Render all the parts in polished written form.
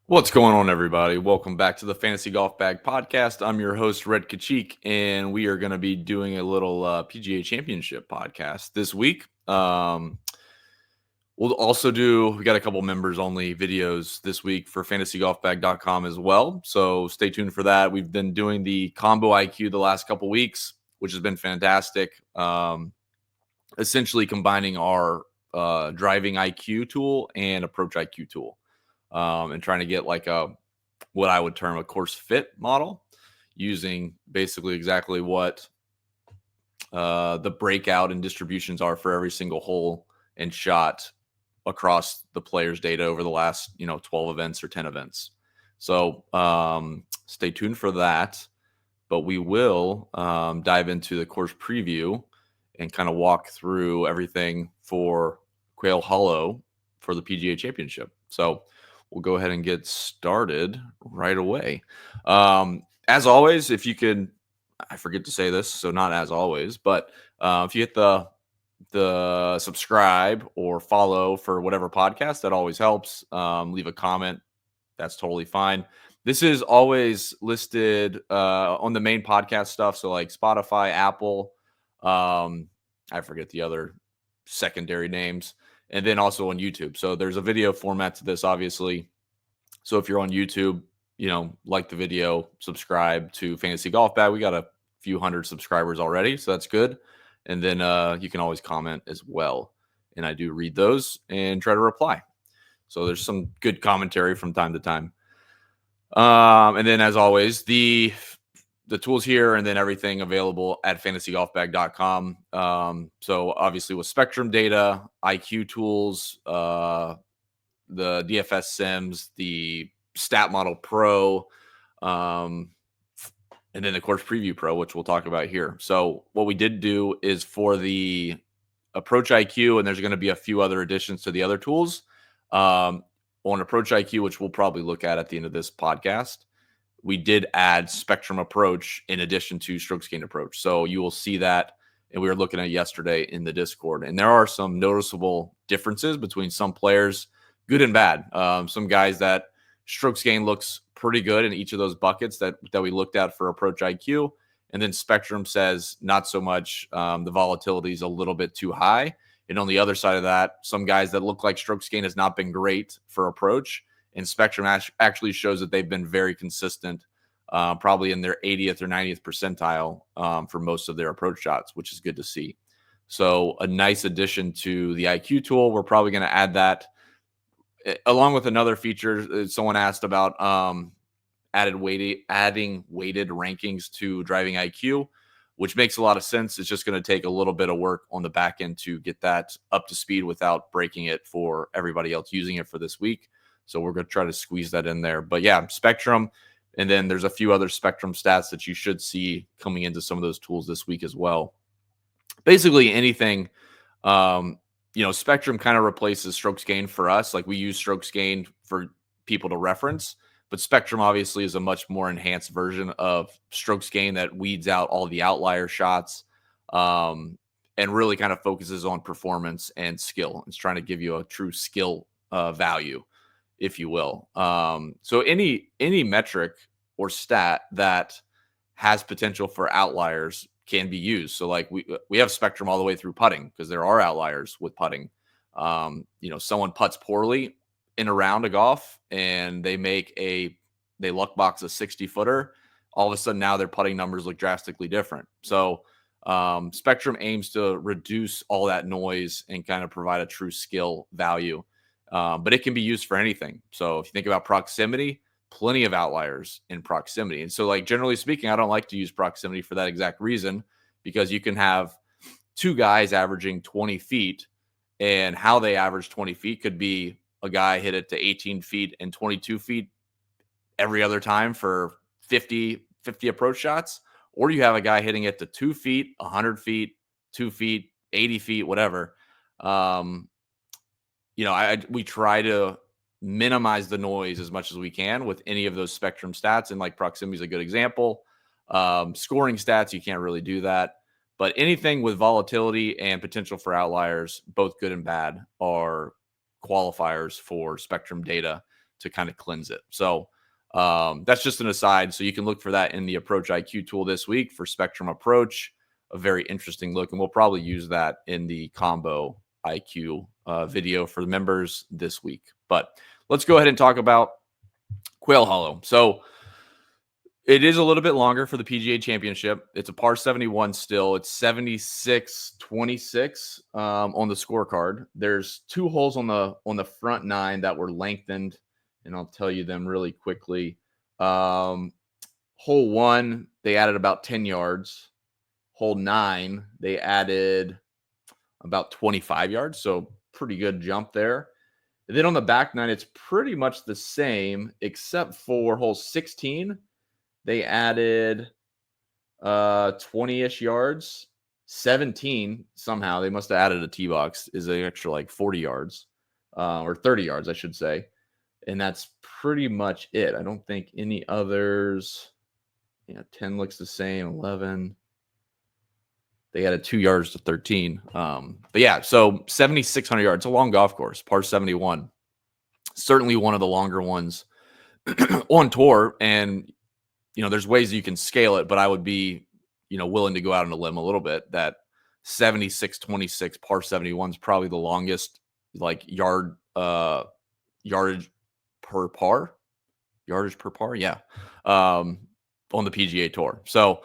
What's going on, everybody? Welcome back to the Fantasy Golf Bag Podcast. I'm your host, Redkacheek, and we are going to be doing a little PGA Championship podcast this week. We got a couple members only videos this week for fantasygolfbag.com as well. So stay tuned for that. We've been doing the combo IQ the last couple weeks, which has been fantastic. Essentially combining our driving IQ tool and approach IQ tool. And trying to get like what I would term a course fit model using basically exactly what the breakout and distributions are for every single hole and shot across the players' data over the last 12 events or 10 events. So stay tuned for that. But we will dive into the course preview and kind of walk through everything for Quail Hollow for the PGA Championship. So we'll go ahead and get started right away. As always, if you could, I forget to say this, so not as always, but if you hit the subscribe or follow for whatever podcast, that always helps. Leave a comment. That's totally fine. This is always listed on the main podcast stuff. So like Spotify, Apple, I forget the other secondary names, and then also on YouTube. So there's a video format to this, obviously. So if you're on YouTube, like the video, subscribe to Fantasy Golf Bag. We got a few hundred subscribers already, so that's good. And then you can always comment as well. And I do read those and try to reply. So there's some good commentary from time to time. And then as always, the tools here and then everything available at fantasygolfbag.com. So obviously with Spectrum data, IQ tools, the DFS Sims, the Stat Model Pro, and then the Course Preview Pro, which we'll talk about here. So what we did do is for the Approach IQ, and there's going to be a few other additions to the other tools. On Approach IQ, which we'll probably look at the end of this podcast, we did add Spectrum Approach in addition to Strokes Gained Approach. So you will see that, and we were looking at yesterday in the Discord. And there are some noticeable differences between some players, good and bad. Some guys that strokes gain looks pretty good in each of those buckets that we looked at for Approach IQ. And then Spectrum says not so much. The volatility is a little bit too high. And on the other side of that, some guys that look like strokes gain has not been great for approach. And Spectrum actually shows that they've been very consistent, probably in their 80th or 90th percentile for most of their approach shots, which is good to see. So a nice addition to the IQ tool. We're probably going to add that along with another feature. Someone asked about adding weighted rankings to driving IQ, which makes a lot of sense. It's just going to take a little bit of work on the back end to get that up to speed without breaking it for everybody else using it for this week. So we're going to try to squeeze that in there. But yeah, Spectrum. And then there's a few other Spectrum stats that you should see coming into some of those tools this week as well. Basically anything, Spectrum kind of replaces strokes gained for us. Like we use strokes gained for people to reference, but Spectrum obviously is a much more enhanced version of strokes gain that weeds out all the outlier shots, and really kind of focuses on performance and skill. It's trying to give you a true skill value, if you will. So any metric or stat that has potential for outliers can be used. So like we have Spectrum all the way through putting because there are outliers with putting. Someone putts poorly in a round of golf and they luck box a 60-footer. All of a sudden now their putting numbers look drastically different. So Spectrum aims to reduce all that noise and kind of provide a true skill value. But it can be used for anything. So if you think about proximity, plenty of outliers in proximity. And so like generally speaking, I don't like to use proximity for that exact reason, because you can have two guys averaging 20 feet and how they average 20 feet could be a guy hit it to 18 feet and 22 feet every other time for 50 approach shots. Or you have a guy hitting it to 2 feet, 100 feet, 2 feet, 80 feet, whatever. We try to minimize the noise as much as we can with any of those Spectrum stats. And like proximity is a good example. Scoring stats, you can't really do that. But anything with volatility and potential for outliers, both good and bad, are qualifiers for Spectrum data to kind of cleanse it. So that's just an aside. So you can look for that in the Approach IQ tool this week for Spectrum Approach, a very interesting look. And we'll probably use that in the Combo IQ video for the members this week. But let's go ahead and talk about Quail Hollow. So it is a little bit longer for the PGA Championship. It's a par 71 still. It's 76-26 on the scorecard. There's 2 holes on the front 9 that were lengthened, and I'll tell you them really quickly. Hole 1, they added about 10 yards. Hole 9, they added about 25 yards, so pretty good jump there. And then on the back 9, it's pretty much the same, except for hole 16. They added 20-ish yards. 17, somehow they must have added a tee box, is an extra like 40 yards or 30 yards, I should say. And that's pretty much it. I don't think any others. 10 looks the same. 11. They added 2 yards to 13. But yeah, so 7,600 yards. It's a long golf course, par 71. Certainly one of the longer ones on tour. And there's ways you can scale it, but I would be, willing to go out on a limb a little bit that 76-26 par 71 is probably the longest like yardage per par. Yeah. On the PGA Tour. So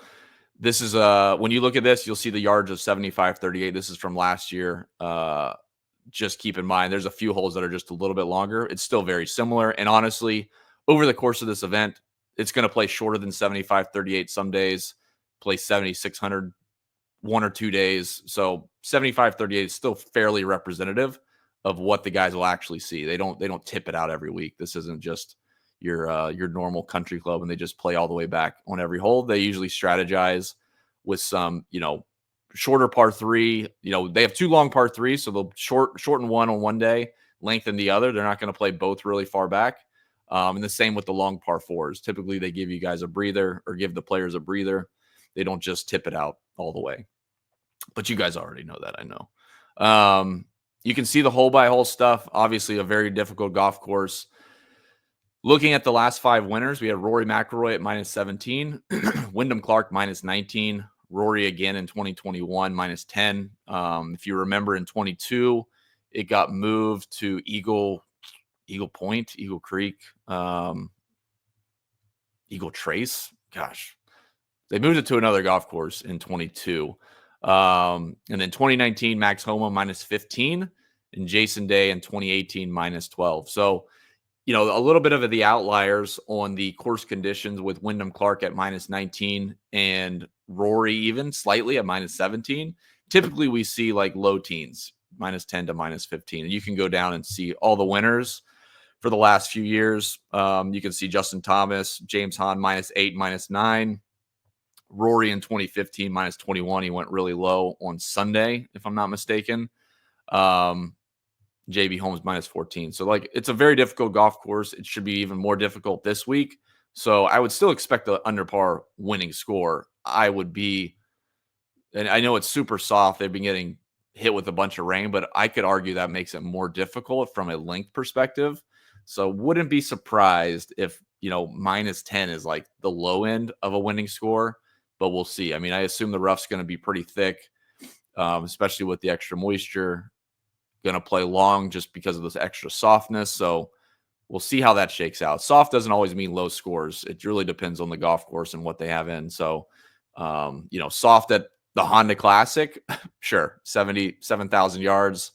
this is when you look at this, you'll see the yards of 75-38. This is from last year. Just keep in mind, there's a few holes that are just a little bit longer. It's still very similar. And honestly, over the course of this event, it's going to play shorter than 75-38 some days, play 7,600 1 or 2 days. So 75-38 is still fairly representative of what the guys will actually see. They don't tip it out every week. This isn't just your normal country club and they just play all the way back on every hole. They usually strategize with some, shorter par 3. They have 2 long par 3s, so they'll shorten one on one day, lengthen the other. They're not going to play both really far back. And the same with the long par 4s. Typically, they give you guys a breather or give the players a breather. They don't just tip it out all the way. But you guys already know that, I know. You can see the hole-by-hole stuff. Obviously, a very difficult golf course. Looking at the last 5 winners, we had Rory McIlroy at -17, Wyndham Clark -19, Rory again in 2021 -10. If you remember in 22, it got moved to Eagle Point, Eagle Creek, Eagle Trace. Gosh, they moved it to another golf course in 22. And then 2019, Max Homa -15, and Jason Day in 2018 -12. So, a little bit of the outliers on the course conditions with Wyndham Clark at -19 and Rory even slightly at -17. Typically, we see like low teens, -10 to -15. And you can go down and see all the winners for the last few years. You can see Justin Thomas, James Hahn -8, -9. Rory in 2015 -21. He went really low on Sunday, if I'm not mistaken. JB Holmes -14. So it's a very difficult golf course. It should be even more difficult this week. So I would still expect the under par winning score. And I know it's super soft. They've been getting hit with a bunch of rain, but I could argue that makes it more difficult from a length perspective. So wouldn't be surprised if, -10 is like the low end of a winning score, but we'll see. I mean, I assume the rough's going to be pretty thick, especially with the extra moisture. Going to play long just because of this extra softness. So we'll see how that shakes out. Soft doesn't always mean low scores. It really depends on the golf course and what they have in. So, soft at the Honda Classic, sure, 77,000 yards.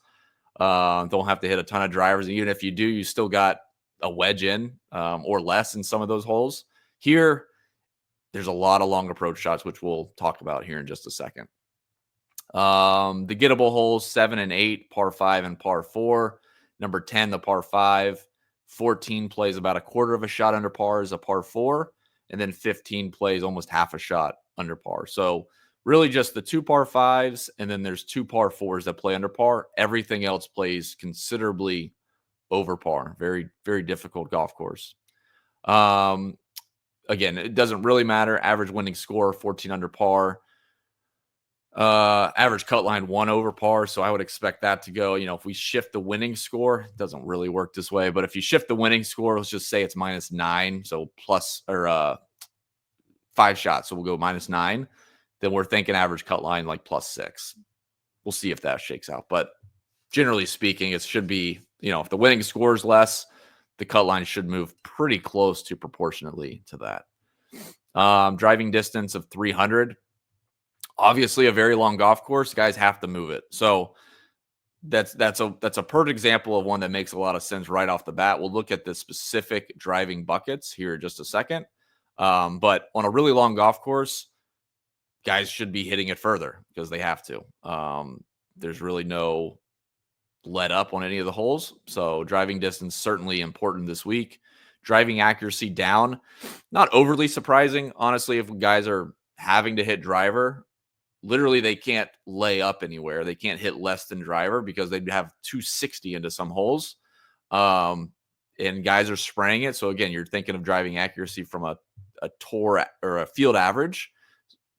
Don't have to hit a ton of drivers. And even if you do, you still got a wedge in or less in some of those holes. Here, there's a lot of long approach shots, which we'll talk about here in just a second. The gettable holes 7 and 8, par 5 and par 4. Number 10, the par 5. 14 plays about a quarter of a shot under par is a par 4. And then 15 plays almost half a shot under par. So really just the 2 par 5s, and then there's 2 par 4s that play under par. Everything else plays considerably over par. Very, very difficult golf course. Again, it doesn't really matter. Average winning score, 14 under par. Average cut line 1 over par. So I would expect that to go, if we shift the winning score, it doesn't really work this way, but if you shift the winning score, let's just say it's -9. So plus or 5 shots. So we'll go -9. Then we're thinking average cut line like +6. We'll see if that shakes out. But generally speaking, it should be, if the winning score is less, the cut line should move pretty close to proportionately to that. Driving distance of 300. Obviously, a very long golf course, guys have to move it. So that's a perfect example of one that makes a lot of sense right off the bat. We'll look at the specific driving buckets here in just a second. But on a really long golf course, guys should be hitting it further because they have to. There's really no let up on any of the holes. So driving distance certainly important this week. Driving accuracy down, not overly surprising. Honestly, if guys are having to hit driver, literally they can't lay up anywhere. They can't hit less than driver because they'd have 260 into some holes. And guys are spraying it. So again, you're thinking of driving accuracy from a tour or a field average.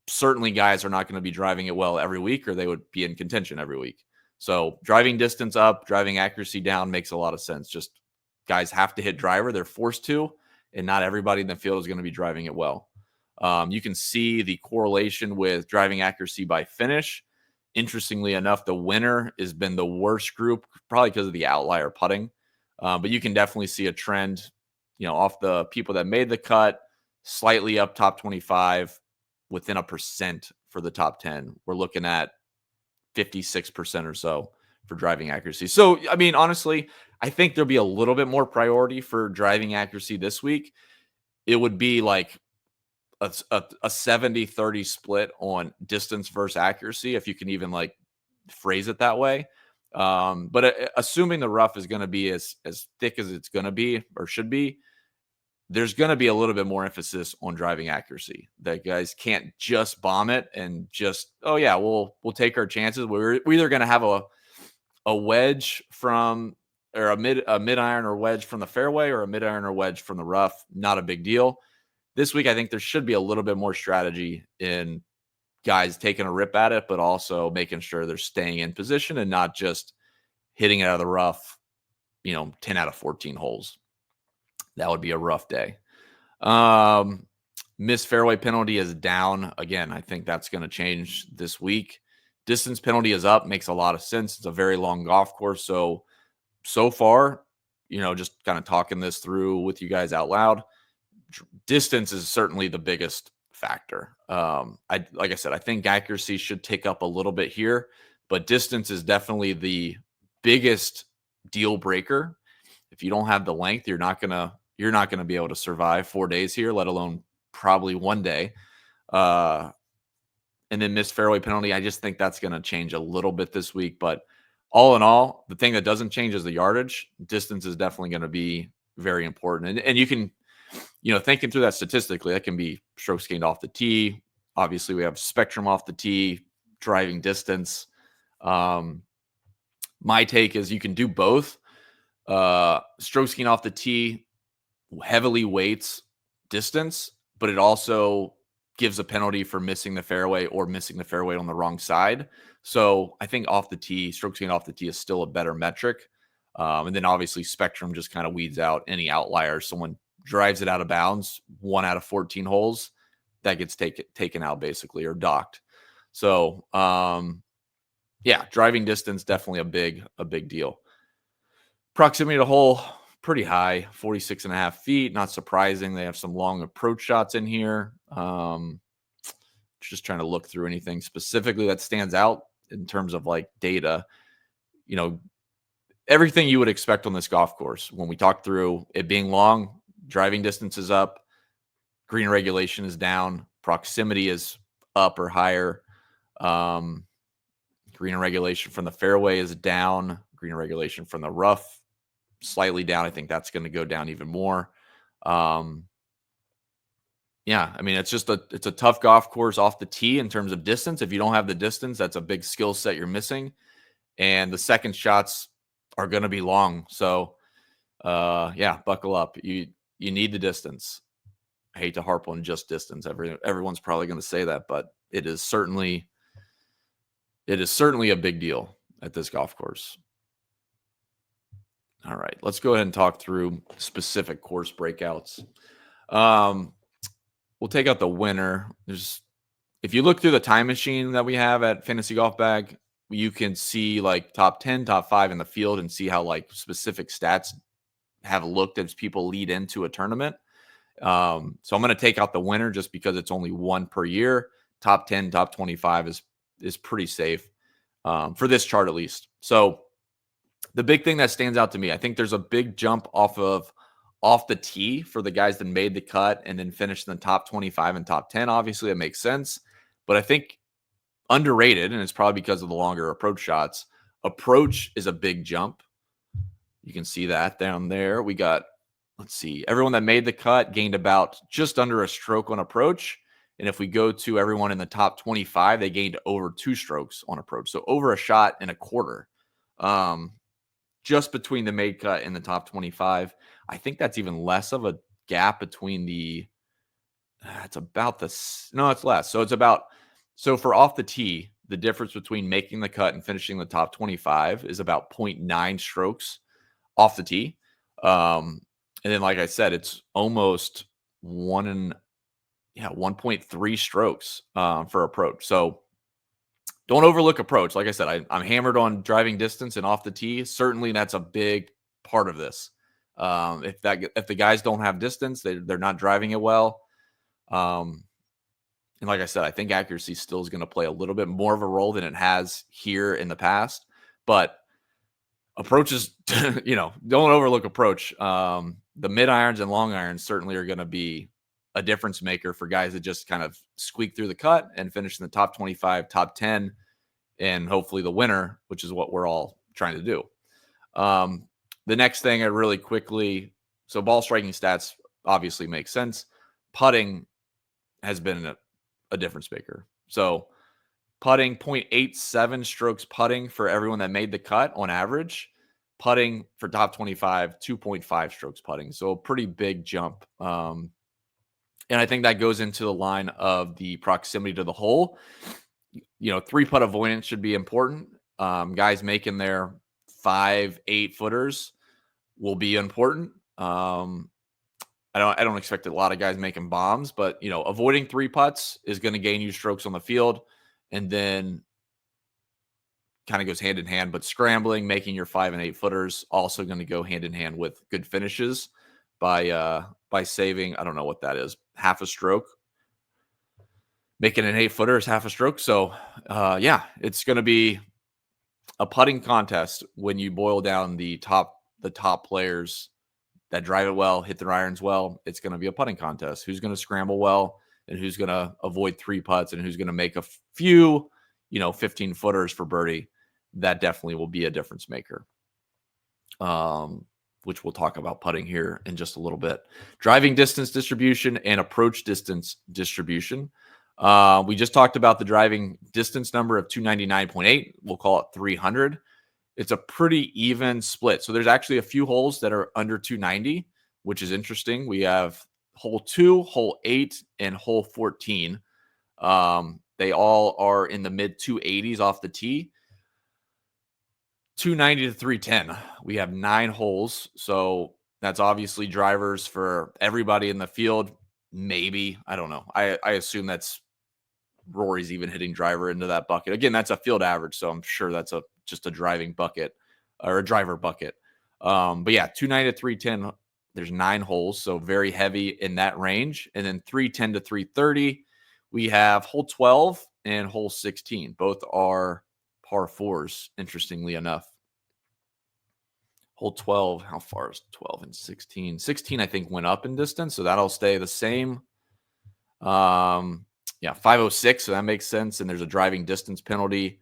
Certainly guys are not going to be driving it well every week or they would be in contention every week. So driving distance up, driving accuracy down makes a lot of sense. Just guys have to hit driver. They're forced to, and not everybody in the field is going to be driving it well. You can see the correlation with driving accuracy by finish. Interestingly enough, the winner has been the worst group, probably because of the outlier putting. But you can definitely see a trend, off the people that made the cut, slightly up top 25, within 1% for the top 10. We're looking at 56% or so for driving accuracy. So, I mean, honestly, I think there'll be a little bit more priority for driving accuracy this week. It would be like a 70-30 split on distance versus accuracy, if you can even like phrase it that way. But assuming the rough is going to be as thick as it's going to be or should be, there's going to be a little bit more emphasis on driving accuracy. That guys can't just bomb it and just, oh yeah, we'll take our chances. We're either going to have a wedge from or a mid iron or wedge from the fairway or a mid iron or wedge from the rough. Not a big deal. This week, I think there should be a little bit more strategy in guys taking a rip at it, but also making sure they're staying in position and not just hitting it out of the rough, 10 out of 14 holes. That would be a rough day. Missed fairway penalty is down. Again, I think that's going to change this week. Distance penalty is up. Makes a lot of sense. It's a very long golf course. So far, just kind of talking this through with you guys out loud, distance is certainly the biggest factor. Like I said, I think accuracy should tick up a little bit here, but distance is definitely the biggest deal breaker. If you don't have the length, you're not gonna be able to survive 4 days here, let alone probably 1 day. And then missed fairway penalty, I just think that's going to change a little bit this week. But all in all, the thing that doesn't change is the yardage. Distance is definitely going to be very important. And you can, thinking through that statistically, that can be strokes gained off the tee. Obviously, we have spectrum off the tee, driving distance. My take is you can do both. Strokes gained off the tee heavily weights distance, but it also gives a penalty for missing the fairway or missing the fairway on the wrong side. So I think off the tee, strokes gained off the tee is still a better metric. And then obviously spectrum just kind of weeds out any outliers. Someone drives it out of bounds, 1 out of 14 holes, that gets taken out basically or docked. So driving distance, definitely a big deal. Proximity to hole, pretty high, 46.5 feet. Not surprising. They have some long approach shots in here. Just trying to look through anything specifically that stands out in terms of like data. Everything you would expect on this golf course. When we talk through it being long, driving distance is up, green regulation is down, proximity is up or higher. Green regulation from the fairway is down, green regulation from the rough slightly down. I think that's going to go down even more. I mean, it's a tough golf course off the tee in terms of distance. If you don't have the distance, that's a big skill set you're missing. And the second shots are going to be long. So, buckle up. You need the distance. I hate to harp on just distance. Everyone's probably going to say that, but it is certainly It is certainly a big deal at this golf course. All right, let's go ahead and talk through specific course breakouts. Um, we'll take out the winner. If you look through the time machine that we have at Fantasy Golf Bag, you can see like top 10, top 5 in the field and see how like specific stats have looked as people lead into a tournament. So I'm going to take out the winner just because it's only one per year. Top 10, top 25 is pretty safe for this chart at least. So the big thing that stands out to me, I think there's a big jump off the tee for the guys that made the cut and then finished in the top 25 and top 10. Obviously, it makes sense. But I think underrated, and it's probably because of the longer approach shots. Approach is a big jump. You can see that down there. We got, let's see, everyone that made the cut gained about just under a stroke on approach. And if we go to everyone in the top 25, they gained over 2 strokes on approach. So over a shot and a quarter. Just between the made cut and the top 25. I think that's even less of a gap between it's about no, it's less. So for off the tee, the difference between making the cut and finishing the top 25 is about 0.9 strokes off the tee. And then, like I said, it's almost 1.3 strokes for approach. So don't overlook approach. Like I said, I'm hammered on driving distance and off the tee. Certainly, that's a big part of this. If the guys don't have distance, they're not driving it well. And like I said, I think accuracy still is going to play a little bit more of a role than it has here in the past. But approaches, don't overlook approach. The mid irons and long irons certainly are going to be a difference maker for guys that just kind of squeak through the cut and finish in the top 25, top 10, and hopefully the winner, which is what we're all trying to do. The next thing I really quickly, so ball striking stats obviously make sense. Putting has been a difference maker. So putting 0.87 strokes putting for everyone that made the cut on average. Putting for top 25, 2.5 strokes putting. So a pretty big jump. And I think that goes into the line of the proximity to the hole. 3-putt avoidance should be important. Guys making their 5-8 footers will be important. I don't expect a lot of guys making bombs, but avoiding 3 putts is going to gain you strokes on the field, and then kind of goes hand in hand. But scrambling, making your 5 and 8 footers, also going to go hand in hand with good finishes by saving, I don't know what that is, half a stroke. Making an 8-footer is half a stroke. So it's going to be a putting contest when you boil down the top players that drive it well, hit their irons well. It's going to be a putting contest. Who's going to scramble well and who's going to avoid 3 putts and who's going to make a few, 15 footers for birdie. That definitely will be a difference maker. Which we'll talk about putting here in just a little bit. Driving distance distribution and approach distance distribution. We just talked about the driving distance number of 299.8. We'll call it 300. It's a pretty even split. So there's actually a few holes that are under 290, which is interesting. We have hole 2, hole 8, and hole 14. They all are in the mid 280s off the tee. 290 to 310. We have 9 holes. So that's obviously drivers for everybody in the field. Maybe. I don't know. I assume that's Rory's even hitting driver into that bucket. Again, that's a field average. So I'm sure that's just a driving bucket or a driver bucket. But yeah, 290 to 310. There's 9 holes. So very heavy in that range. And then 310 to 330. We have hole 12 and hole 16. Both are par 4s, interestingly enough. Hole 12, how far is 12 and 16? 16, I think, went up in distance, so that'll stay the same. 506, so that makes sense. And there's a driving distance penalty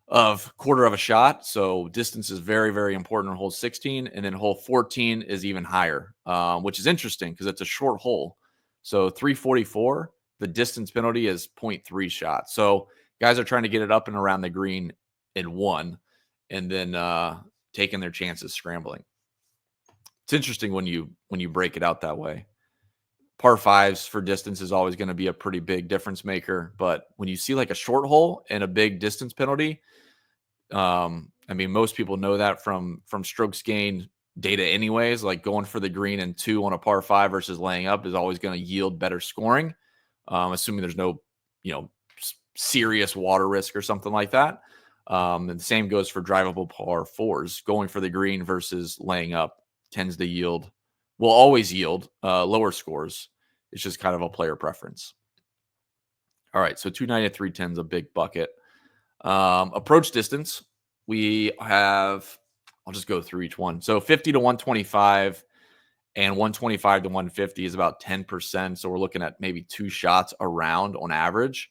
of quarter of a shot. So distance is very, very important on hole 16. And then hole 14 is even higher, which is interesting because it's a short hole. So 344, the distance penalty is 0.3 shots. So guys are trying to get it up and around the green in 1, and then taking their chances scrambling. It's interesting when you break it out that way. par fives for distance is always going to be a pretty big difference maker. But when you see like a short hole and a big distance penalty, I mean, most people know that from strokes gained data anyways, like going for the green and 2 on a par 5 versus laying up is always going to yield better scoring. Assuming there's no, serious water risk or something like that. And the same goes for drivable par 4s. Going for the green versus laying up tends to will always yield lower scores. It's just kind of a player preference. All right, so 290 to 310 is a big bucket. Approach distance, we have, I'll just go through each one. So 50 to 125 and 125 to 150 is about 10%. So we're looking at maybe 2 shots around on average.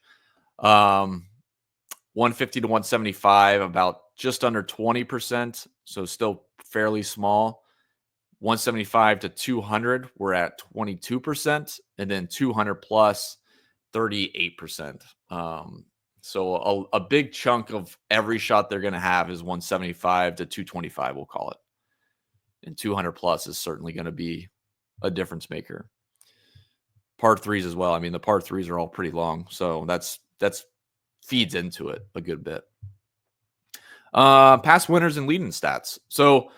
150 to 175, about just under 20%. So still fairly small. 175 to 200, we're at 22%. And then 200 plus, 38%. So a big chunk of every shot they're going to have is 175 to 225, we'll call it. And 200 plus is certainly going to be a difference maker. Par threes as well. I mean, the par threes are all pretty long, so that's feeds into it a good bit. Past winners and leading stats. So,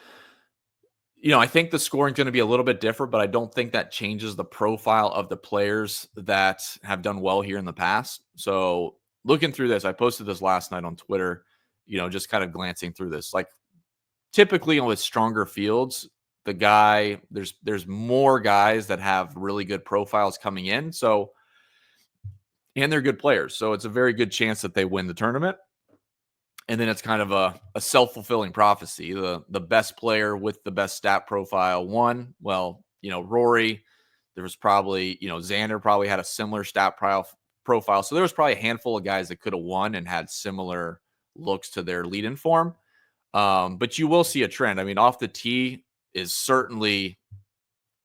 I think the scoring is going to be a little bit different, but I don't think that changes the profile of the players that have done well here in the past. So looking through this, I posted this last night on Twitter, just kind of glancing through this. Like typically with stronger fields, there's more guys that have really good profiles coming in. So, and they're good players. So it's a very good chance that they win the tournament. And then it's kind of a self-fulfilling prophecy. The best player with the best stat profile won. Well, Rory, there was probably, Xander probably had a similar stat profile. So there was probably a handful of guys that could have won and had similar looks to their lead-in form. But you will see a trend. I mean, off the tee is certainly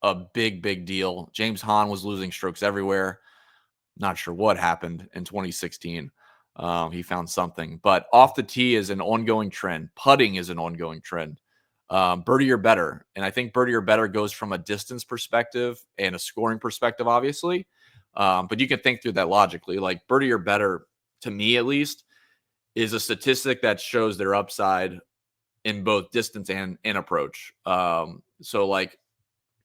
a big, big deal. James Hahn was losing strokes everywhere. Not sure what happened in 2016. He found something, but off the tee is an ongoing trend. Putting is an ongoing trend. Birdie or better. And I think birdie or better goes from a distance perspective and a scoring perspective, obviously. But you can think through that logically. Like birdie or better, to me at least, is a statistic that shows their upside in both distance and approach. So like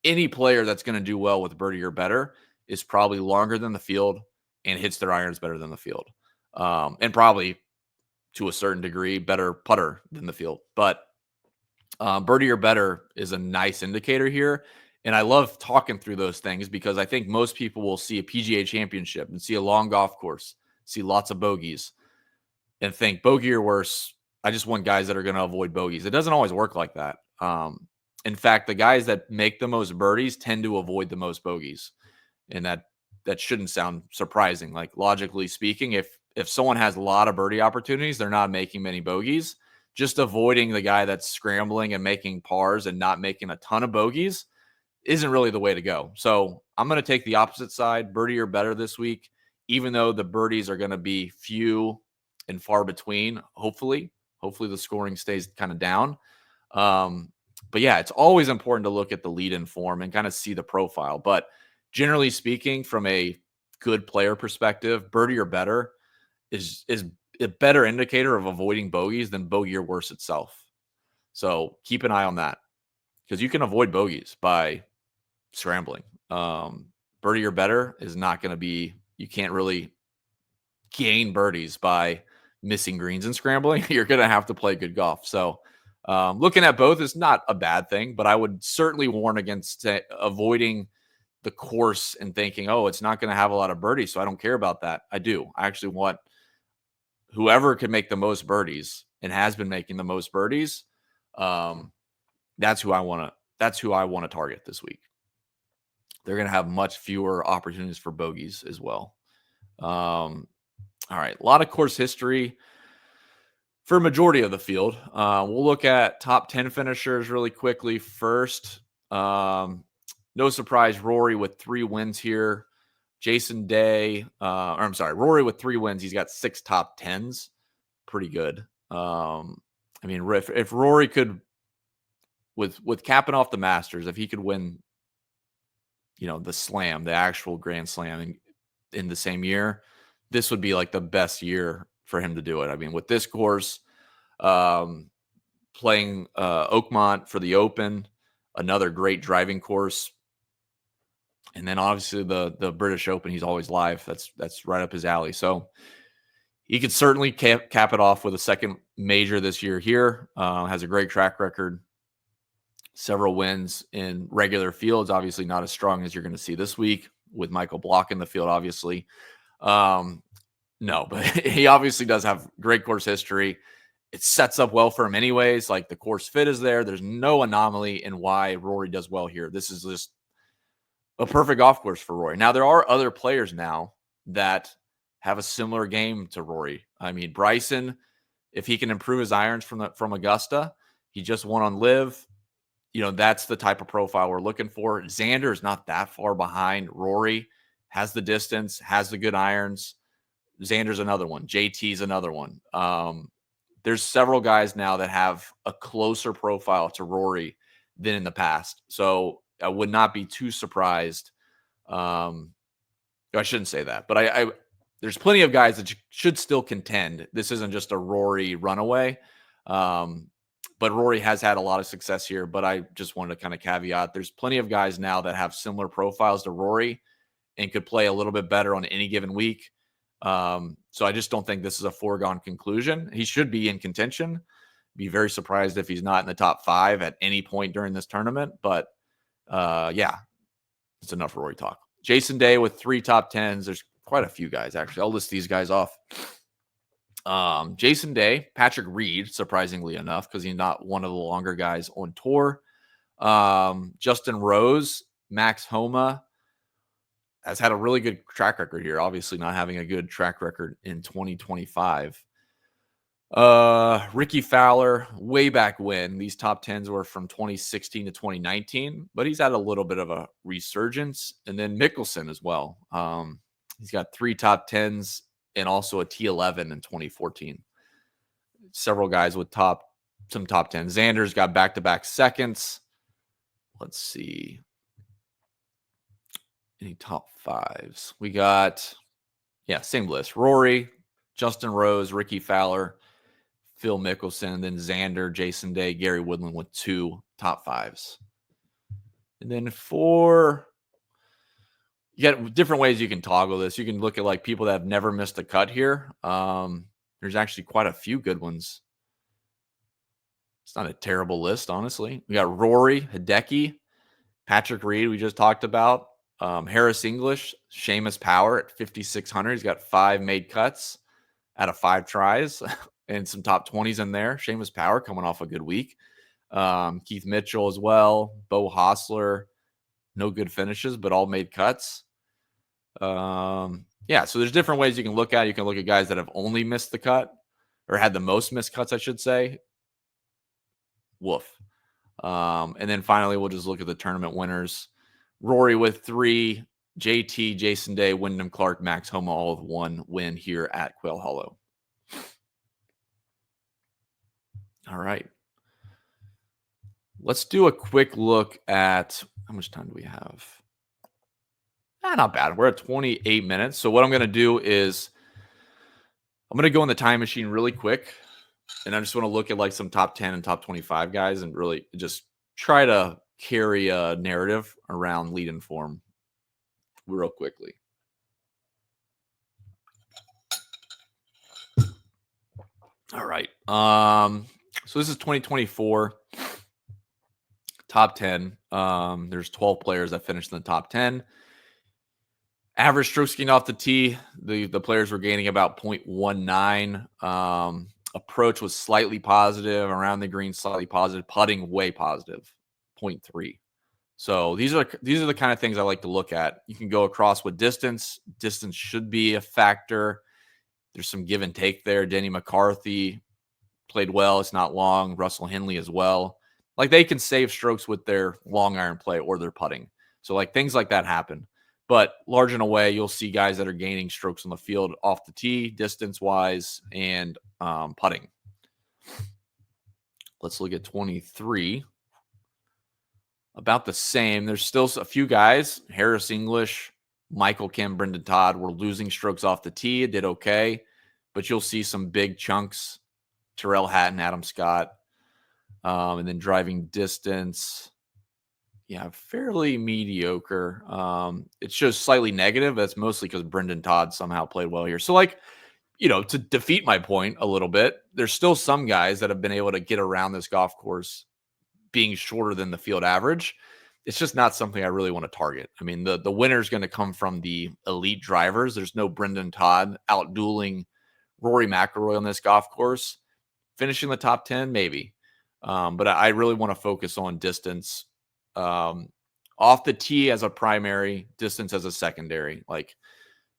any player that's going to do well with birdie or better is probably longer than the field and hits their irons better than the field. And probably to a certain degree, better putter than the field. But birdie or better is a nice indicator here. And I love talking through those things because I think most people will see a PGA Championship and see a long golf course, see lots of bogeys, and think bogey or worse. I just want guys that are going to avoid bogeys. It doesn't always work like that. In fact, the guys that make the most birdies tend to avoid the most bogeys. And that shouldn't sound surprising. Like logically speaking, if someone has a lot of birdie opportunities, they're not making many bogeys. Just avoiding the guy that's scrambling and making pars and not making a ton of bogeys isn't really the way to go. So I'm going to take the opposite side, birdie or better this week, even though the birdies are going to be few and far between. Hopefully the scoring stays kind of down. But yeah, it's always important to look at the lead-in form and kind of see the profile. But generally speaking, from a good player perspective, birdie or better is a better indicator of avoiding bogeys than bogey or worse itself. So keep an eye on that because you can avoid bogeys by scrambling. Birdie or better is not going to be, you can't really gain birdies by missing greens and scrambling. You're going to have to play good golf. So looking at both is not a bad thing, but I would certainly warn against avoiding the course and thinking, oh, it's not going to have a lot of birdies, so I don't care about that. I do. I actually want whoever can make the most birdies and has been making the most birdies. That's who I want to target this week. They're going to have much fewer opportunities for bogeys as well. All right. A lot of course history for a majority of the field. We'll look at top 10 finishers really quickly first. No surprise, Rory with 3 wins here. Jason Day, Rory with 3 wins. He's got 6 top 10s. Pretty good. I mean, if Rory could, with capping off the Masters, if he could win the slam, the actual Grand Slam in the same year, this would be like the best year for him to do it. I mean, with this course, um, playing Oakmont for the Open, another great driving course, and then obviously the British Open, he's always live. That's right up his alley. So he could certainly cap it off with a second major this year here. Has a great track record, several wins in regular fields. Obviously, not as strong as you're going to see this week with Michael Block in the field, obviously. No, but he obviously does have great course history. It sets up well for him anyways. Like the course fit is there. There's no anomaly in why Rory does well here. This is just a perfect golf course for Rory. Now, there are other players now that have a similar game to Rory. I mean, Bryson, if he can improve his irons from Augusta, he just won on Live. That's the type of profile we're looking for. Xander is not that far behind. Rory has the distance, has the good irons. Xander's another one. JT's another one. There's several guys now that have a closer profile to Rory than in the past. So I would not be too surprised. I shouldn't say that, but I there's plenty of guys that should still contend. This isn't just a Rory runaway. But Rory has had a lot of success here. But I just wanted to kind of caveat, there's plenty of guys now that have similar profiles to Rory and could play a little bit better on any given week. So I just don't think this is a foregone conclusion. He should be in contention. Be very surprised if he's not in the top 5 at any point during this tournament. But yeah, it's enough Rory talk. Jason Day with 3 top 10s. There's quite a few guys, actually. I'll list these guys off. Jason Day, Patrick Reed, surprisingly enough, because he's not one of the longer guys on tour. Justin Rose, Max Homa has had a really good track record here. Obviously, not having a good track record in 2025. Ricky Fowler, way back when. These top 10s were from 2016 to 2019, but he's had a little bit of a resurgence. And then Mickelson as well. He's got 3 top 10s and also a T11 in 2014. Several guys with some top 10. Xander's got back-to-back seconds. Let's see. Any top 5s? We got, same list. Rory, Justin Rose, Ricky Fowler, Phil Mickelson, then Xander, Jason Day, Gary Woodland with 2 top 5s. And then you got different ways you can toggle this. You can look at like people that have never missed a cut here. There's actually quite a few good ones. It's not a terrible list, honestly. We got Rory, Hideki, Patrick Reed, we just talked about. Harris English, Seamus Power at 5,600. He's got 5 made cuts out of 5 tries and some top 20s in there. Seamus Power coming off a good week. Keith Mitchell as well. Bo Hostler, no good finishes, but all made cuts. So there's different ways you can look at it. You can look at guys that have only missed the cut or had the most missed cuts, I should say. Woof. And then finally, we'll just look at the tournament winners. Rory with 3, JT, Jason Day, Wyndham Clark, Max Homa, all with 1 win here at Quail Hollow. All right. Let's do a quick look at how much time do we have? Not bad. We're at 28 minutes. So what I'm going to do is I'm going to go in the time machine really quick. And I just want to look at like some top 10 and top 25 guys and really just try to carry a narrative around lead and form real quickly. All right. So this is 2024 top 10. There's 12 players that finished in the top 10. Average strokes gained off the tee. The players were gaining about 0.19. Approach was slightly positive, around the green slightly positive, putting way positive, 0.3. So these are the kind of things I like to look at. You can go across with distance. Distance should be a factor. There's some give and take there. Denny McCarthy played well. It's not long. Russell Henley as well. Like they can save strokes with their long iron play or their putting. So like things like that happen. But large and away, you'll see guys that are gaining strokes on the field off the tee, distance-wise, and putting. Let's look at 23. about the same. There's still a few guys, Harris English, Michael Kim, Brendan Todd, were losing strokes off the tee. It did okay, but you'll see some big chunks. Terrell Hatton, Adam Scott, and then driving distance. Yeah, fairly mediocre. It shows slightly negative. That's mostly because Brendan Todd somehow played well here. So, like, to defeat my point a little bit, there's still some guys that have been able to get around this golf course being shorter than the field average. It's just not something I really want to target. I mean, the winner is going to come from the elite drivers. There's no Brendan Todd out dueling Rory McIlroy on this golf course. Finishing the top 10, maybe. But I really want to focus on distance. Off the tee as a primary, distance as a secondary. Like,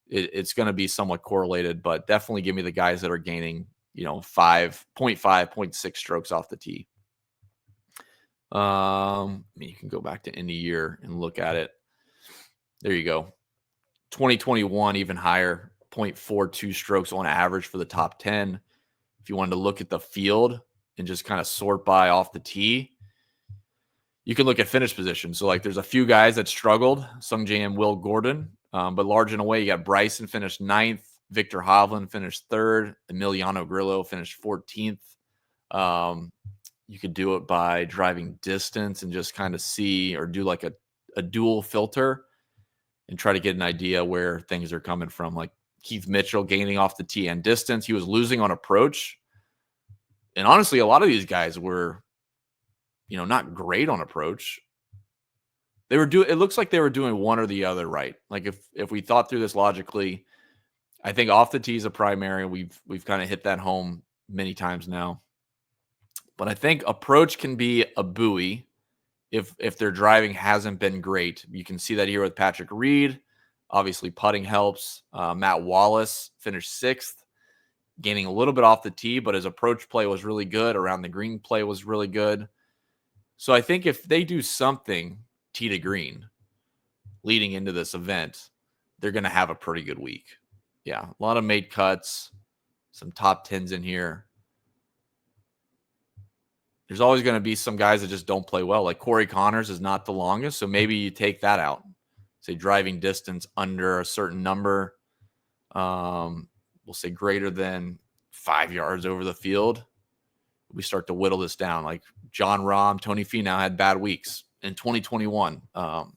it's going to be somewhat correlated, but definitely give me the guys that are gaining, 5.5, 0.6 strokes off the tee. You can go back to end of year and look at it. There you go. 2021, even higher, 0.42 strokes on average for the top 10. If you wanted to look at the field and just kind of sort by off the tee, you can look at finish position. So, like, there's a few guys that struggled. Sung Jae and Will Gordon. But large in a way, you got Bryson finished 9th. Victor Hovland finished 3rd. Emiliano Grillo finished 14th. You could do it by driving distance and just kind of see, or do like a dual filter and try to get an idea where things are coming from. Like Keith Mitchell gaining off the tee and distance. He was losing on approach. And honestly, a lot of these guys were, not great on approach. It looks like they were doing one or the other right. Like if we thought through this logically, I think off the tee is a primary. We've kind of hit that home many times now. But I think approach can be a buoy if their driving hasn't been great. You can see that here with Patrick Reed. Obviously, putting helps. Matt Wallace finished 6th, gaining a little bit off the tee, but his approach play was really good. Around the green play was really good. So I think if they do something tee to green leading into this event, they're going to have a pretty good week. Yeah, a lot of made cuts, some top 10s in here. There's always going to be some guys that just don't play well. Like Corey Connors is not the longest, so maybe you take that out. Say driving distance under a certain number. We'll say greater than 5 yards over the field. We start to whittle this down. Like John Rahm, Tony Finau had bad weeks in 2021. Kind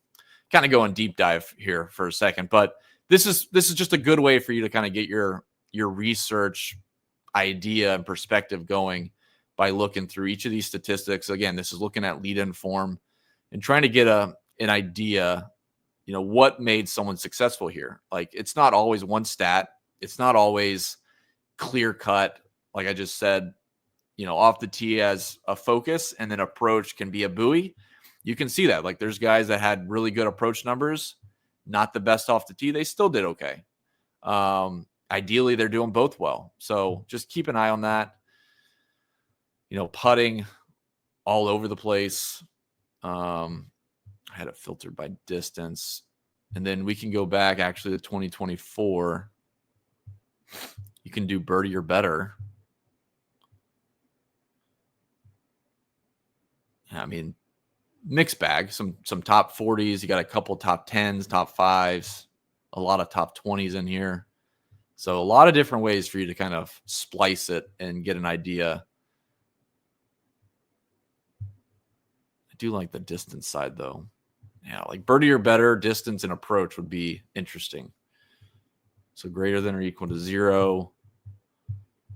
of going deep dive here for a second, but this is just a good way for you to kind of get your research idea and perspective going by looking through each of these statistics. Again, this is looking at lead-in form and trying to get an idea, what made someone successful here. Like, it's not always one stat. It's not always clear cut. Like I just said, off the tee as a focus, and then approach can be a buoy. You can see that. Like, there's guys that had really good approach numbers, not the best off the tee. They still did okay. Ideally, they're doing both well. So just keep an eye on that. Putting all over the place. I had it filtered by distance. And then we can go back actually to 2024. You can do birdie or better. I mean, mixed bag. Some top 40s. You got a couple top 10s, top 5s, a lot of top 20s in here. So a lot of different ways for you to kind of splice it and get an idea. I do like the distance side, though. Yeah, like birdie or better, distance and approach would be interesting. So greater than or equal to 0.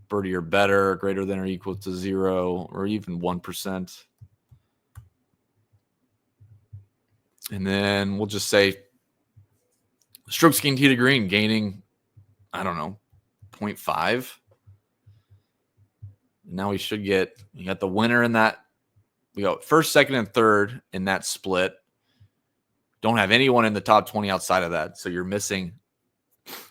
Birdie or better, greater than or equal to 0, or even 1%. And then we'll just say strokes gained tee to green, gaining, 0.5. Now we got the winner in that. We got first, second, and third in that split. Don't have anyone in the top 20 outside of that. So you're missing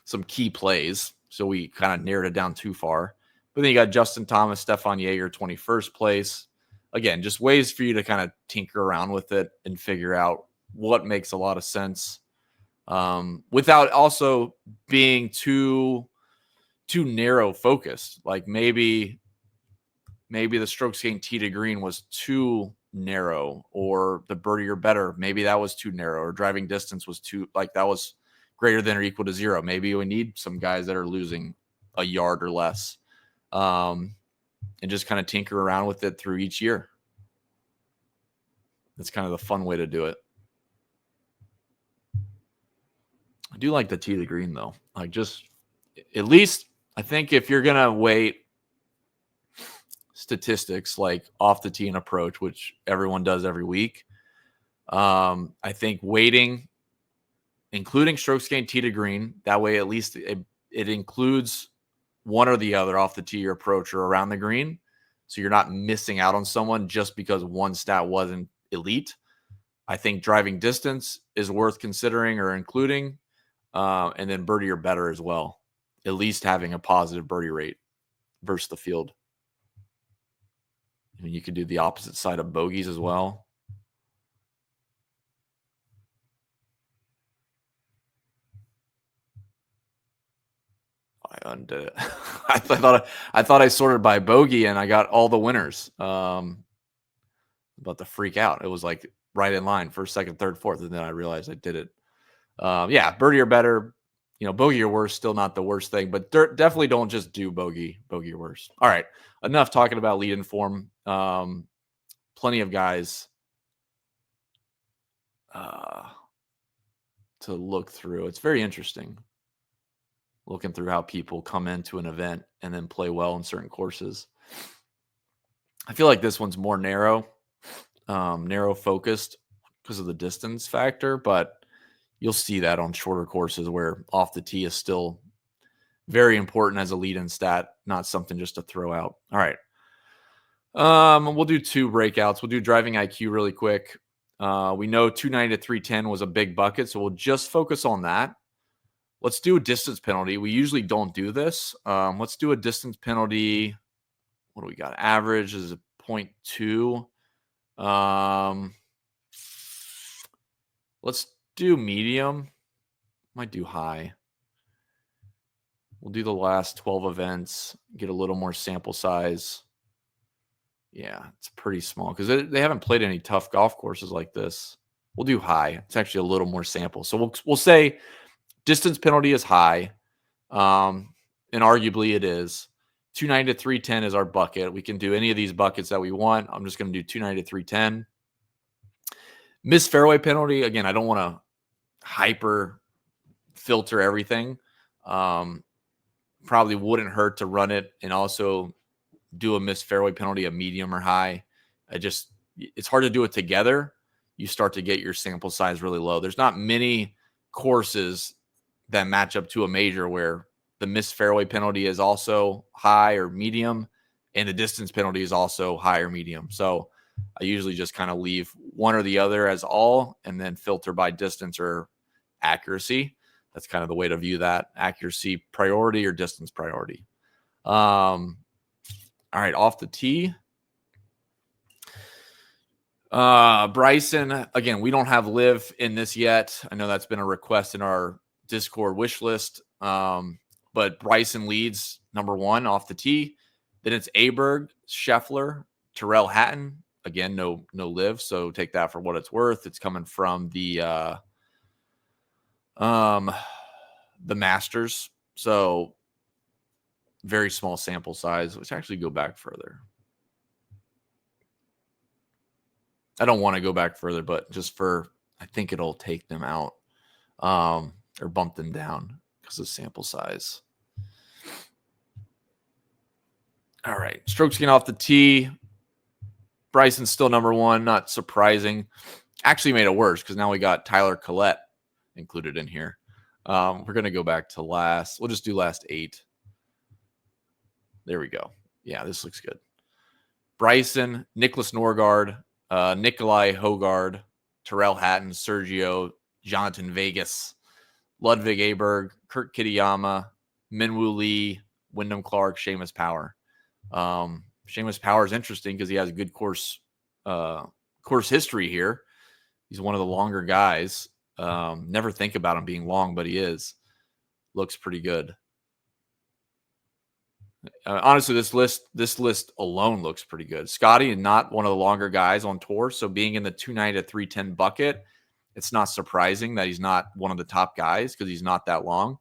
some key plays. So we kind of narrowed it down too far. But then you got Justin Thomas, Stefan Jaeger, 21st place. Again, just ways for you to kind of tinker around with it and figure out what makes a lot of sense, without also being too narrow focused. Like maybe the strokes gained tee to green was too narrow, or the birdie or better, maybe that was too narrow, or driving distance was too, like, that was greater than or equal to 0. Maybe we need some guys that are losing a yard or less, and just kind of tinker around with it through each year. That's kind of the fun way to do it. I do like the tee to green though. Like, just at least I think if you're gonna weight statistics like off the tee and approach, which everyone does every week, I think weighting, including strokes gained tee to green, that way at least it includes one or the other off the tee or approach or around the green. So you're not missing out on someone just because one stat wasn't elite. I think driving distance is worth considering or including, and then birdie or better as well. At least having a positive birdie rate versus the field. I mean, you could do the opposite side of bogeys as well. I undid it. I thought I sorted by bogey and I got all the winners. About to freak out. It was like right in line, first, second, third, fourth, and then I realized I did it. Yeah, birdie or better. Bogey or worse, still not the worst thing, but definitely don't just do bogey or worse. All right, enough talking about lead in form. Plenty of guys to look through. It's very interesting looking through how people come into an event and then play well in certain courses. I feel like this one's more narrow focused because of the distance factor, but you'll see that on shorter courses where off the tee is still very important as a lead-in stat, not something just to throw out. All right. We'll do 2 breakouts. We'll do driving IQ really quick. We know 290 to 310 was a big bucket, so we'll just focus on that. Let's do a distance penalty. We usually don't do this. Let's do a distance penalty. What do we got? Average is a 0.2. Let's do medium. Might do high. We'll do the last 12 events, get a little more sample size. Yeah, it's pretty small because they haven't played any tough golf courses like this. We'll do high. It's actually a little more sample. So we'll say distance penalty is high, and arguably it is. 290 to 310 is our bucket. We can do any of these buckets that we want. I'm just going to do 290 to 310. Missed fairway penalty. Again, I don't want to hyper filter everything. Probably wouldn't hurt to run it and also do a missed fairway penalty, a medium or high. It's hard to do it together. You start to get your sample size really low. There's not many courses that match up to a major where the missed fairway penalty is also high or medium and the distance penalty is also high or medium. So I usually just kind of leave one or the other as all and then filter by distance or accuracy. That's kind of the way to view that. Accuracy priority or distance priority. All right, off the tee. Bryson, again, we don't have Liv in this yet. I know that's been a request in our Discord wish list. But Bryson leads number 1 off the tee. Then it's Aberg, Scheffler, Tyrrell Hatton. Again, no Liv, so take that for what it's worth. It's coming from the Masters. So very small sample size. Let's actually go back further. I don't want to go back further, but just I think it'll take them out or bump them down because of sample size. All right. Strokes gained off the tee. Bryson's still number 1. Not surprising. Actually made it worse because now we got Tyler Collette included in here. We're going to go back to last. We'll just do last 8. There we go. Yeah, this looks good. Bryson, Nicholas Norgard, Nikolai Hogard, Tyrrell Hatton, Sergio, Jonathan Vegas, Ludwig Aberg, Kurt Kitayama, Minwoo Lee, Wyndham Clark, Seamus Power. Seamus Power is interesting because he has a good course history here. He's one of the longer guys. Never think about him being long, but he is. Looks pretty good. Honestly, this list alone looks pretty good. Scotty, not one of the longer guys on tour, so being in the 290 to 310 bucket, it's not surprising that he's not one of the top guys because he's not that long.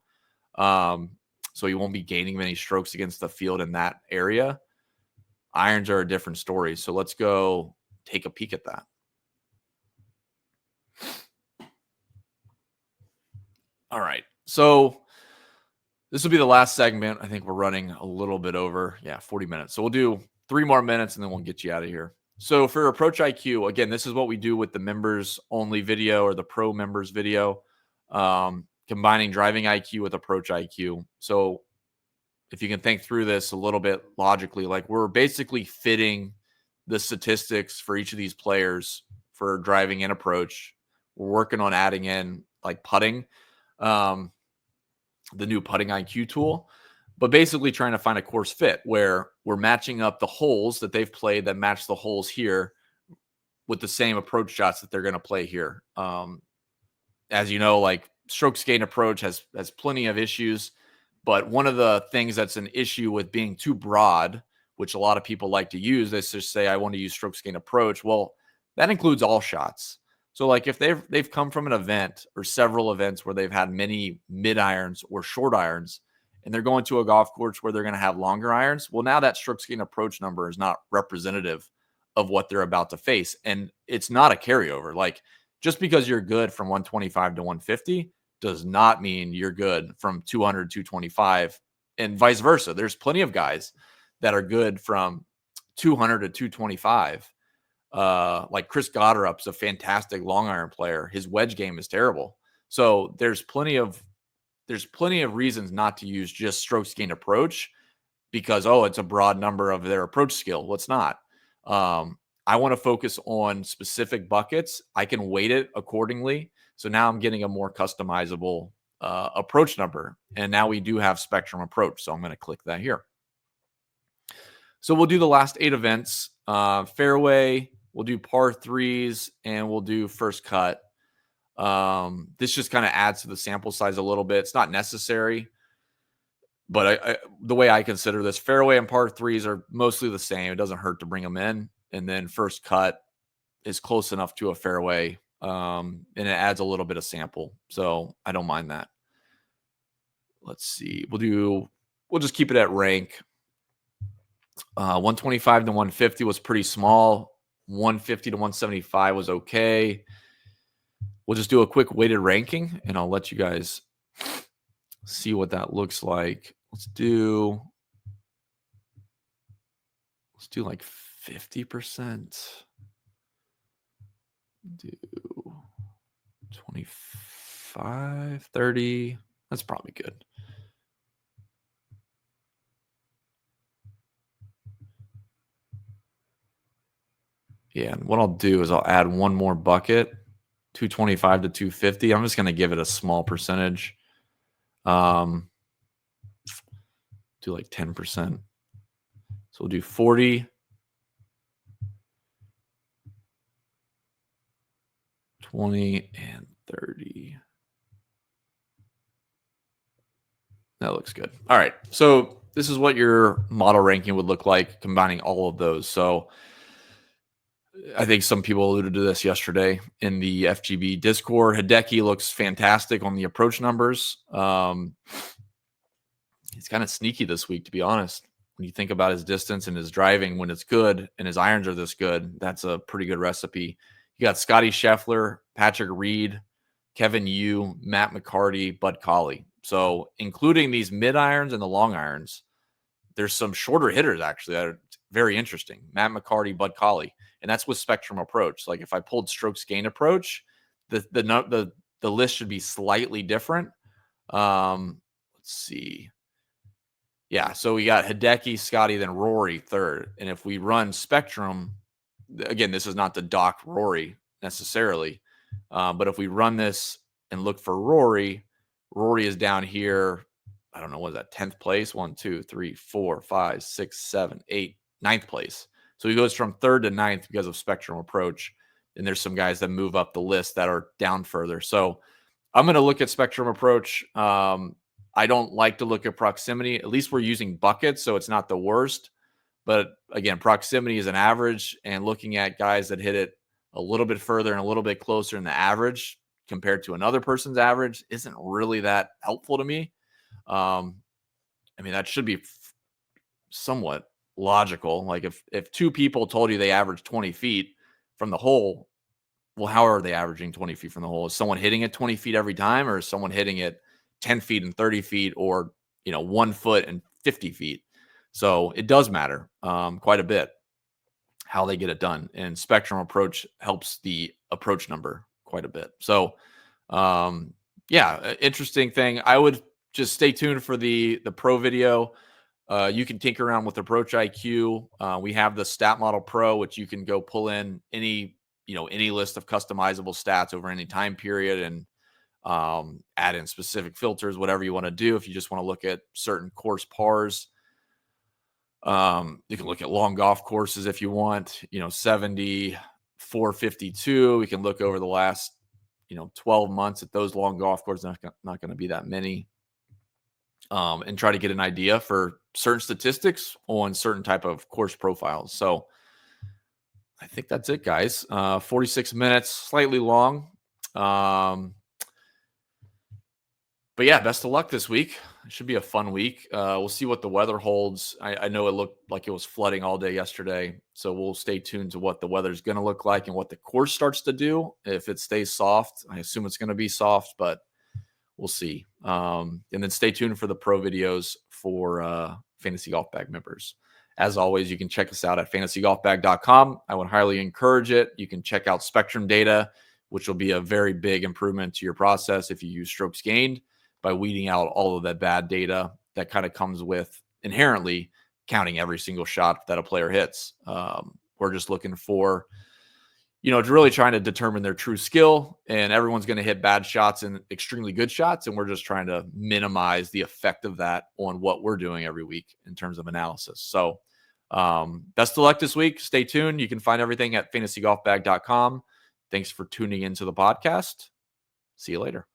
Um, so he won't be gaining many strokes against the field in that area. Irons are a different story. So let's go take a peek at that. All right. So this will be the last segment. I think we're running a little bit over. Yeah, 40 minutes. So we'll do 3 more minutes and then we'll get you out of here. So for Approach IQ, again, this is what we do with the members only video or the pro members video, combining Driving IQ with Approach IQ. So if you can think through this a little bit logically, like we're basically fitting the statistics for each of these players for driving and approach. We're working on adding in like putting, the new putting IQ tool, but basically trying to find a course fit where we're matching up the holes that they've played that match the holes here with the same approach shots that they're going to play here. As you know, like strokes gained approach has plenty of issues, but one of the things that's an issue with being too broad, which a lot of people like to use, is just say I want to use strokes gained approach. Well, that includes all shots. So like if they've come from an event or several events where they've had many mid irons or short irons, and they're going to a golf course where they're going to have longer irons, well, now that strokes gained approach number is not representative of what they're about to face, and it's not a carryover. Like just because you're good from 125 to 150 does not mean you're good from 200 to 225, and vice versa. There's plenty of guys that are good from 200 to 225. Like Chris Gotterup's a fantastic long iron player. His wedge game is terrible. So there's plenty of reasons not to use just strokes gained approach because it's a broad number of their approach skill. Well, it's not. I want to focus on specific buckets. I can weight it accordingly. So now I'm getting a more customizable approach number. And now we do have Spectrum approach. So I'm going to click that here. So we'll do the last 8 events. Fairway, we'll do par 3s, and we'll do first cut. This just kind of adds to the sample size a little bit. It's not necessary, but the way I consider this, fairway and par 3s are mostly the same. It doesn't hurt to bring them in. And then first cut is close enough to a fairway, and it adds a little bit of sample. So I don't mind that. Let's see. We'll just keep it at rank. 125 to 150 was pretty small. 150 to 175 was okay. We'll just do a quick weighted ranking, and I'll let you guys see what that looks like. Let's do like 50%. Do 25, 30. That's probably good. Yeah, and what I'll do is I'll add one more bucket, 225 to 250. I'm just going to give it a small percentage. Do like 10%. So we'll do 40, 20, and 30. That looks good. All right. So this is what your model ranking would look like combining all of those. So I think some people alluded to this yesterday in the FGB Discord. Hideki looks fantastic on the approach numbers. He's kind of sneaky this week, to be honest. When you think about his distance and his driving, when it's good and his irons are this good, that's a pretty good recipe. You got Scotty Scheffler, Patrick Reed, Kevin Yu, Matt McCarty, Bud Colley. So including these mid irons and the long irons, there's some shorter hitters actually that are very interesting. Matt McCarty, Bud Colley, and that's with Spectrum approach. Like if I pulled strokes gain approach, the list should be slightly different. Let's see. Yeah, so we got Hideki, Scotty, then Rory third. And if we run Spectrum, again, this is not to dock Rory necessarily, but if we run this and look for Rory is down here. I don't know, what is that? 10th place? 1, 2, 3, 4, 5, 6, 7, 8, 9th place. So he goes from 3rd to 9th because of Spectrum approach. And there's some guys that move up the list that are down further. So I'm going to look at Spectrum approach. I don't like to look at proximity. At least we're using buckets, so it's not the worst. But again, proximity is an average, and looking at guys that hit it a little bit further and a little bit closer in the average compared to another person's average isn't really that helpful to me. Um, I mean, that should be somewhat logical. Like if two people told you they average 20 feet from the hole, well, how are they averaging 20 feet from the hole? Is someone hitting it 20 feet every time, or is someone hitting it 10 feet and 30 feet, or 1 foot and 50 feet? So it does matter quite a bit how they get it done. And Spectrum Approach helps the approach number quite a bit. So yeah, interesting thing. I would just stay tuned for the pro video. You can tinker around with Approach IQ. We have the Stat Model Pro, which you can go pull in any list of customizable stats over any time period and add in specific filters, whatever you want to do. If you just want to look at certain course pars, you can look at long golf courses if you want, 70, 452. We can look over the last, 12 months at those long golf courses. Not going to be that many. And try to get an idea for certain statistics on certain type of course profiles. So I think that's it, guys. 46 minutes, slightly long. But yeah, best of luck this week. It should be a fun week. We'll see what the weather holds. I know it looked like it was flooding all day yesterday. So we'll stay tuned to what the weather's going to look like and what the course starts to do. If it stays soft, I assume it's going to be soft, but we'll see. And then stay tuned for the pro videos for Fantasy Golf Bag members. As always, you can check us out at fantasygolfbag.com. I would highly encourage it. You can check out Spectrum data, which will be a very big improvement to your process if you use strokes gained by weeding out all of that bad data that kind of comes with inherently counting every single shot that a player hits. We're just looking for to really trying to determine their true skill, and everyone's going to hit bad shots and extremely good shots. And we're just trying to minimize the effect of that on what we're doing every week in terms of analysis. So best of luck this week. Stay tuned. You can find everything at fantasygolfbag.com. Thanks for tuning into the podcast. See you later.